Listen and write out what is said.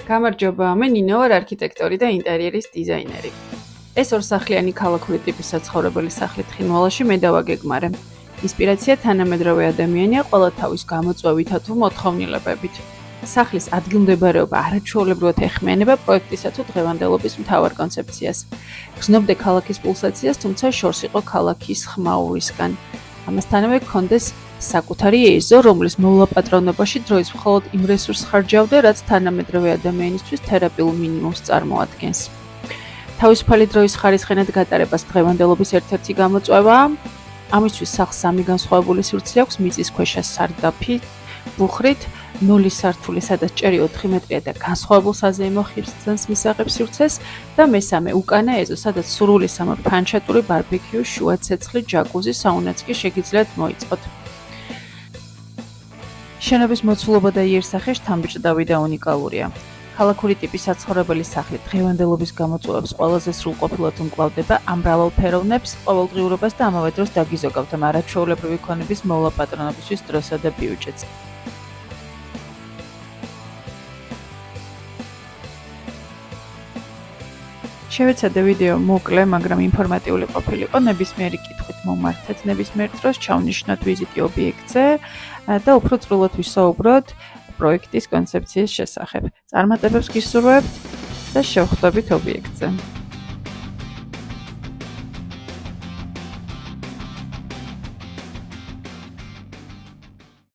გამარჯობა, მე ნინო ვარ, არქიტექტორი და ინტერიერის დიზაინერი. ეს ორსახლიანი ქალაქური ტიპის საცხოვრებელი სახლი თხინვალაში მე დავაგეგმარე. ინსპირაცია თანამედროვე ადამიანია ყველა თავის გამოწვევითა თუ მოთხოვნილებებით. სახლის ადგილმდებარეობა არაჩვეულებრივად ეხმიანება პროექტისა თუ დღევანდელობის მთავარ კონცეფციას. გრძნობდე ქალაქის პულსაციას, თუმცა შორს იყო ქალაქის ხმაურისგან. ამასთანავე გქონდეს საკუთარი ეზო, რომლის მოვლაპატრონებაში დროის მხოლოდ იმ რესურსს ხარჯავდე, რაც თანამედროვე ადამიანისთვის თერაპიულ მინიმუმს წარმოადგენს. თავისუფალი დროის ხარისხენად გატარებას დღევანდელობის ერთ-ერთი გამოწვევაა. ამისთვის სახლს სამი განსხვავებული სივრცე აქვს, მიწისქვეშა სარდაფი, ბუხრით, 0 სართული, სადაც ჭერი 4 მეტრია და განსხვავებულ საზეიმო ხიბსძანს მისაღებს სივრცეს და მესამე უკანა ეზო, სადაც სრული ფანჩატური ბარბეკიუ, შუა ცეცხლი, ჯაკუზი, საუნაც კი შეგიძლიათ მოიწყოთ. შენობის მოცულობა და იერსახე შთამბეჭდავი და უნიკალურია. ქალაქური ტიპის საცხოვრებელი სახლი დღევანდელობის გამოწვევებს ყველაზე სრულყოფილად უმკლავდება, ამ მრავალფეროვნებს, ყოველდღიურობას და ამავე დროს დაგიზოგავთ არაჩვეულებრივი ქონების მოვლაპატრონებისთვის დროსა და ბიუჯეტს. შევეცადე ვიდეო მოკლე, მაგრამ ინფორმატიული ყოფილიყო, ნებისმიერი კითხვით მომართეთ, ნებისმიერ დროს ჩავნიშნოთ ვიზიტი ობიექტზე და უფრო წვრილად ვისაუბროთ პროექტის კონცეფციის შესახებ. წარმატებებს გისურვებთ და შევხვდებით ობიექტზე.